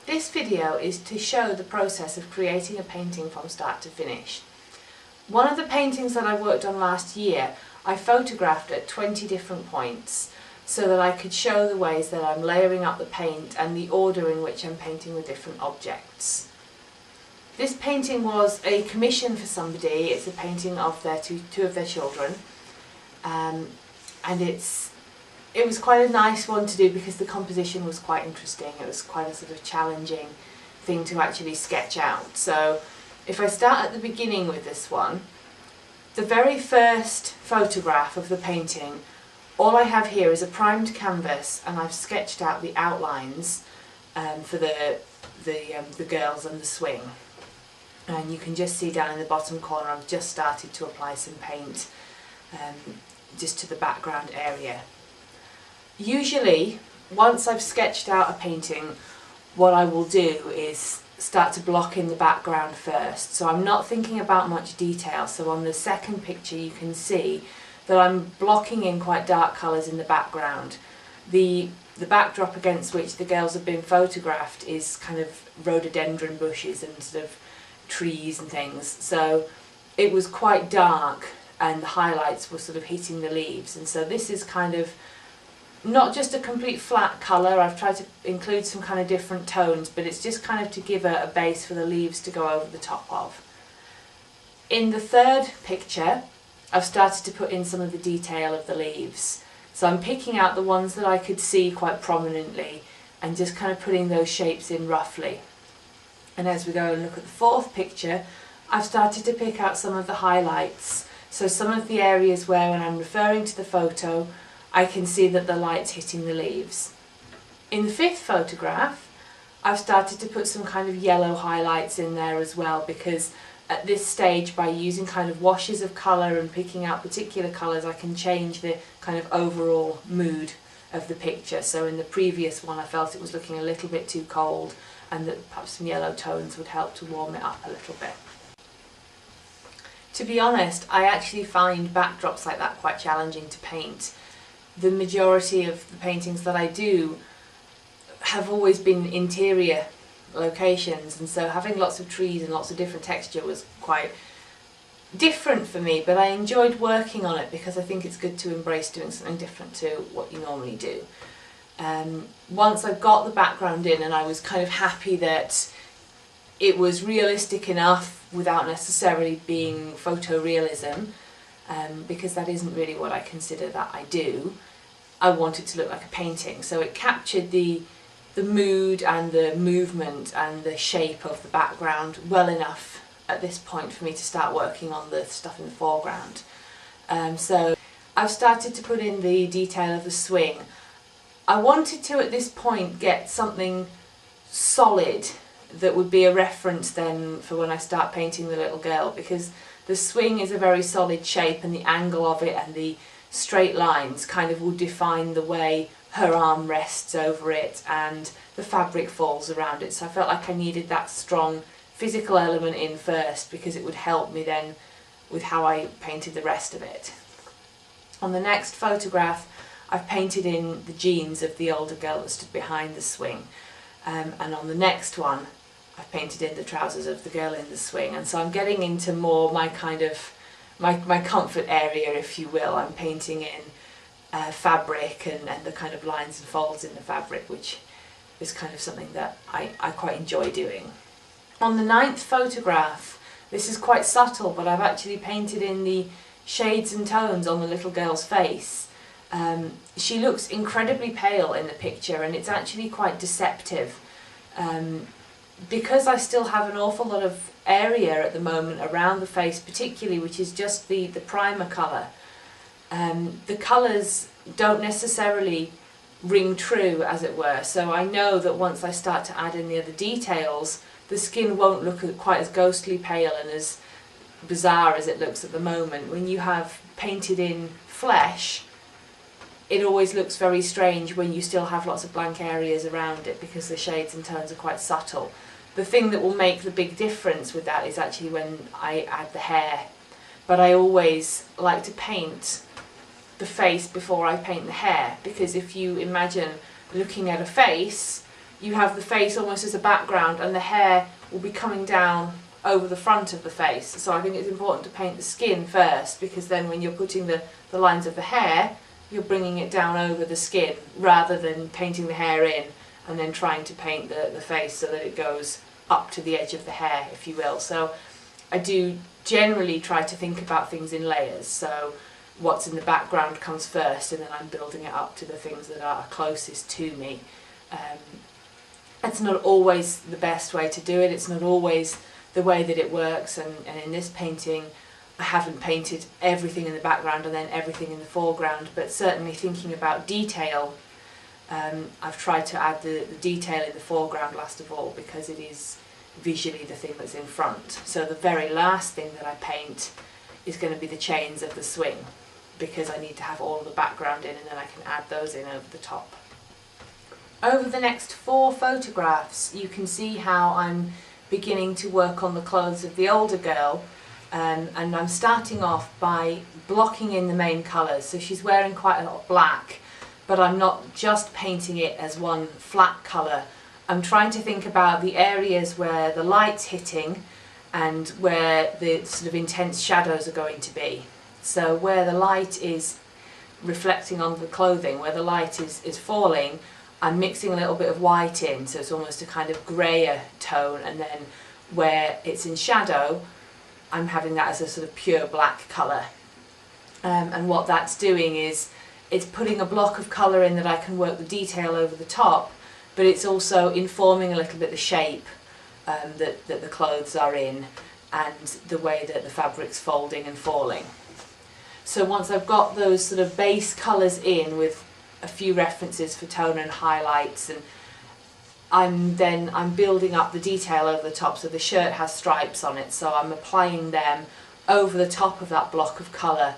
This video is to show the process of creating a painting from start to finish. One of the paintings that I worked on last year, I photographed at 20 different points so that I could show the ways that I'm layering up the paint and the order in which I'm painting the different objects. This painting was a commission for somebody. It's a painting of their two of their children, and it was quite a nice one to do because the composition was quite interesting. It was quite a sort of challenging thing to actually sketch out. So if I start at the beginning with this one, the very first photograph of the painting, all I have here is a primed canvas, and I've sketched out the outlines for the girls and the swing. And you can just see down in the bottom corner I've just started to apply some paint just to the background area. Usually, once I've sketched out a painting, what I will do is start to block in the background first. So I'm not thinking about much detail. So on the second picture you can see that I'm blocking in quite dark colours in the background. The backdrop against which the girls have been photographed is kind of rhododendron bushes and sort of trees and things. So it was quite dark and the highlights were sort of hitting the leaves. And so this is kind of not just a complete flat colour. I've tried to include some kind of different tones, but it's just kind of to give a base for the leaves to go over the top of. In the third picture, I've started to put in some of the detail of the leaves. So I'm picking out the ones that I could see quite prominently and just kind of putting those shapes in roughly. And as we go and look at the fourth picture, I've started to pick out some of the highlights. So some of the areas where when I'm referring to the photo, I can see that the light's hitting the leaves. In the fifth photograph, I've started to put some kind of yellow highlights in there as well, because at this stage, by using kind of washes of colour and picking out particular colours, I can change the kind of overall mood of the picture. So in the previous one I felt it was looking a little bit too cold, and that perhaps some yellow tones would help to warm it up a little bit. To be honest, I actually find backdrops like that quite challenging to paint. The majority of the paintings that I do have always been interior locations, and so having lots of trees and lots of different texture was quite different for me, but I enjoyed working on it because I think it's good to embrace doing something different to what you normally do. Once I got the background in and I was kind of happy that it was realistic enough without necessarily being photorealism, because that isn't really what I consider that I do, I want it to look like a painting. So it captured the mood and the movement and the shape of the background well enough at this point for me to start working on the stuff in the foreground. So I've started to put in the detail of the swing. I wanted to at this point get something solid that would be a reference then for when I start painting the little girl, because the swing is a very solid shape and the angle of it and the straight lines kind of will define the way her arm rests over it and the fabric falls around it. So I felt like I needed that strong physical element in first because it would help me then with how I painted the rest of it. On the next photograph I've painted in the jeans of the older girl that stood behind the swing, and on the next one I've painted in the trousers of the girl in the swing, and so I'm getting into more my kind of my comfort area, if you will. I'm painting in fabric and the kind of lines and folds in the fabric, which is kind of something that I quite enjoy doing. On the ninth photograph, this is quite subtle, but I've actually painted in the shades and tones on the little girl's face. She looks incredibly pale in the picture, and it's actually quite deceptive. Because I still have an awful lot of area at the moment around the face particularly, which is just the primer colour, the colours don't necessarily ring true, as it were. So I know that once I start to add in the other details, the skin won't look quite as ghostly pale and as bizarre as it looks at the moment. When you have painted in flesh, it always looks very strange when you still have lots of blank areas around it because the shades and tones are quite subtle. The thing that will make the big difference with that is actually when I add the hair. But I always like to paint the face before I paint the hair, because if you imagine looking at a face, you have the face almost as a background and the hair will be coming down over the front of the face. So I think it's important to paint the skin first, because then when you're putting the lines of the hair, you're bringing it down over the skin rather than painting the hair in and then trying to paint the face so that it goes up to the edge of the hair, if you will. So I do generally try to think about things in layers. So what's in the background comes first, and then I'm building it up to the things that are closest to me. It's not always the best way to do it, it's not always the way that it works, and in this painting I haven't painted everything in the background and then everything in the foreground, but certainly thinking about detail, I've tried to add the detail in the foreground last of all, because it is visually the thing that's in front. So the very last thing that I paint is going to be the chains of the swing, because I need to have all the background in and then I can add those in over the top. Over the next 4 photographs you can see how I'm beginning to work on the clothes of the older girl, and I'm starting off by blocking in the main colours. So she's wearing quite a lot of black, but I'm not just painting it as one flat colour. I'm trying to think about the areas where the light's hitting and where the sort of intense shadows are going to be. So where the light is reflecting on the clothing, where the light is falling, I'm mixing a little bit of white in, so it's almost a kind of greyer tone, and then where it's in shadow, I'm having that as a sort of pure black colour. And what that's doing is it's putting a block of colour in that I can work the detail over the top, but it's also informing a little bit the shape that the clothes are in and the way that the fabric's folding and falling. So once I've got those sort of base colours in with a few references for tone and highlights, and I'm building up the detail over the top. So the shirt has stripes on it, so I'm applying them over the top of that block of colour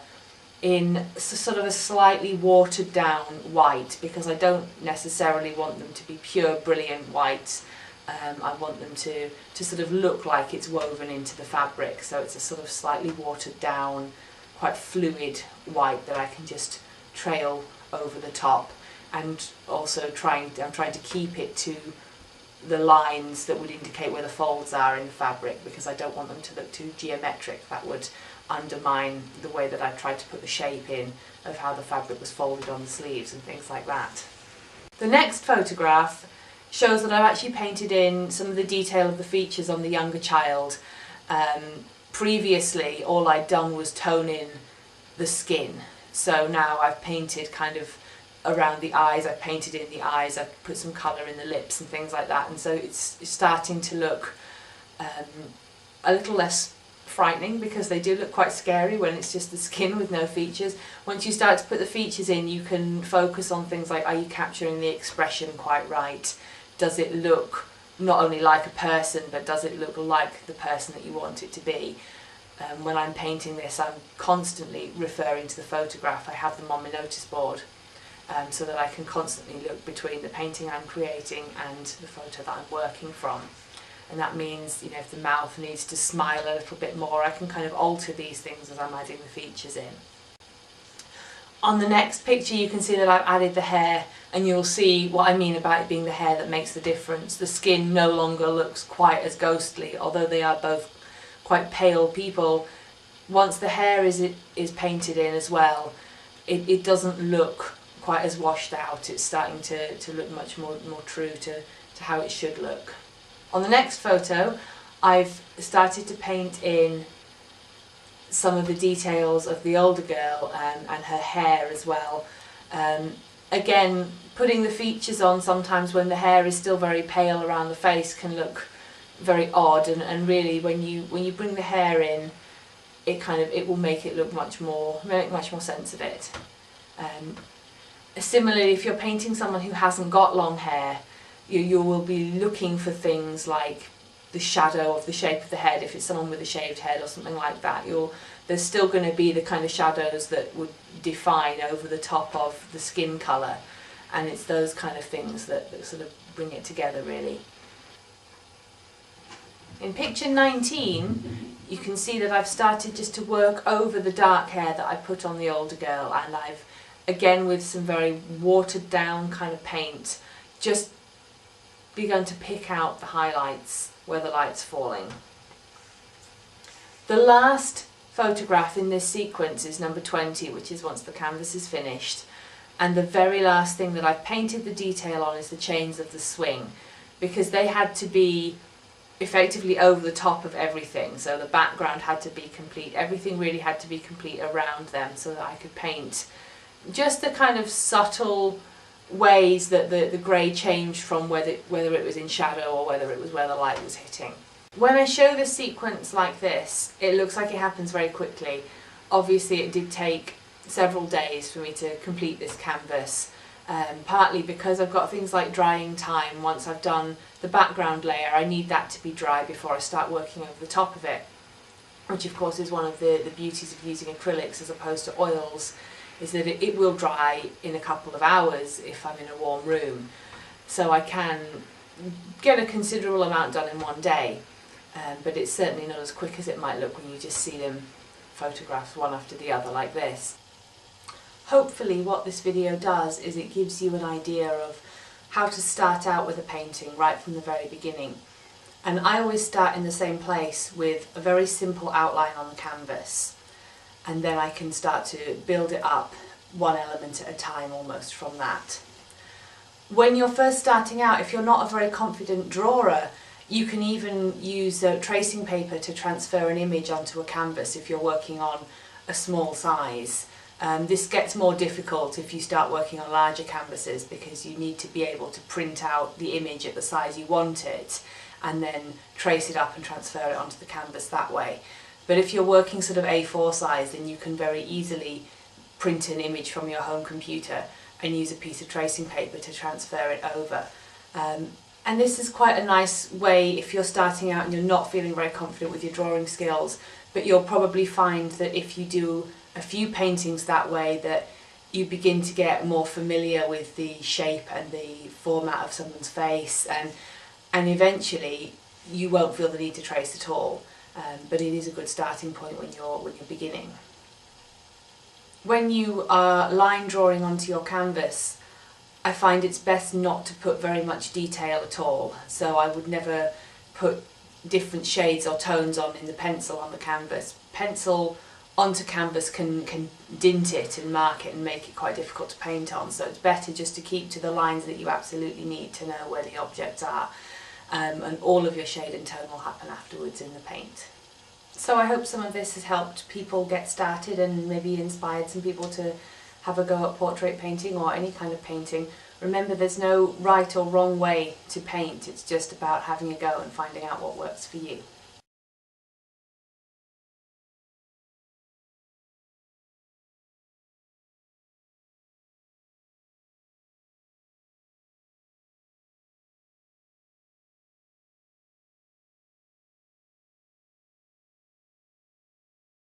in sort of a slightly watered down white, because I don't necessarily want them to be pure brilliant white. I want them to sort of look like it's woven into the fabric, so it's a sort of slightly watered down, quite fluid white that I can just trail over the top, and also I'm trying to keep it to the lines that would indicate where the folds are in the fabric, because I don't want them to look too geometric. That would undermine the way that I tried to put the shape in of how the fabric was folded on the sleeves and things like that. The next photograph shows that I've actually painted in some of the detail of the features on the younger child. Previously all I'd done was tone in the skin, so now I've painted kind of around the eyes, I've painted in the eyes, I've put some colour in the lips and things like that, and so it's starting to look a little less frightening, because they do look quite scary when it's just the skin with no features. Once you start to put the features in, you can focus on things like, are you capturing the expression quite right? Does it look not only like a person, but does it look like the person that you want it to be? When I'm painting this, I'm constantly referring to the photograph. I have them on my notice board, so that I can constantly look between the painting I'm creating and the photo that I'm working from. And that means, you know, if the mouth needs to smile a little bit more, I can kind of alter these things as I'm adding the features in. On the next picture you can see that I've added the hair, and you'll see what I mean about it being the hair that makes the difference. The skin no longer looks quite as ghostly, although they are both quite pale people. Once the hair is painted in as well, it doesn't look quite as washed out. It's starting to look much more true to how it should look. On the next photo, I've started to paint in some of the details of the older girl and her hair as well. Again, putting the features on sometimes when the hair is still very pale around the face can look very odd, and really when you bring the hair in, it will make it look make much more sense of it. Similarly, if you're painting someone who hasn't got long hair, you will be looking for things like the shadow of the shape of the head. If it's someone with a shaved head or something like that, there's still going to be the kind of shadows that would define over the top of the skin colour, and it's those kind of things that sort of bring it together really. In picture 19 you can see that I've started just to work over the dark hair that I put on the older girl, and I've, again with some very watered down kind of paint, just begun to pick out the highlights where the light's falling. The last photograph in this sequence is number 20, which is once the canvas is finished. And the very last thing that I've painted the detail on is the chains of the swing, because they had to be effectively over the top of everything. So the background had to be complete, everything really had to be complete around them, so that I could paint just the kind of subtle ways that the grey changed from whether it was in shadow or whether it was where the light was hitting. When I show the sequence like this, it looks like it happens very quickly. Obviously it did take several days for me to complete this canvas, partly because I've got things like drying time. Once I've done the background layer, I need that to be dry before I start working over the top of it, which of course is one of the beauties of using acrylics as opposed to oils, is that it will dry in a couple of hours if I'm in a warm room. So I can get a considerable amount done in one day, but it's certainly not as quick as it might look when you just see them photographed one after the other like this. Hopefully what this video does is it gives you an idea of how to start out with a painting right from the very beginning. And I always start in the same place with a very simple outline on the canvas, and then I can start to build it up one element at a time almost from that. When you're first starting out, if you're not a very confident drawer, you can even use tracing paper to transfer an image onto a canvas if you're working on a small size. This gets more difficult if you start working on larger canvases, because you need to be able to print out the image at the size you want it and then trace it up and transfer it onto the canvas that way. But if you're working sort of A4 size, then you can very easily print an image from your home computer and use a piece of tracing paper to transfer it over. And this is quite a nice way if you're starting out and you're not feeling very confident with your drawing skills, but you'll probably find that if you do a few paintings that way, that you begin to get more familiar with the shape and the format of someone's face, and eventually you won't feel the need to trace at all. But it is a good starting point when you're beginning. When you are line drawing onto your canvas, I find it's best not to put very much detail at all. So I would never put different shades or tones on in the pencil on the canvas. Pencil onto canvas can dint it and mark it and make it quite difficult to paint on, so it's better just to keep to the lines that you absolutely need to know where the objects are, and all of your shade and tone will happen afterwards in the paint. So I hope some of this has helped people get started and maybe inspired some people to have a go at portrait painting or any kind of painting. Remember, there's no right or wrong way to paint, it's just about having a go and finding out what works for you.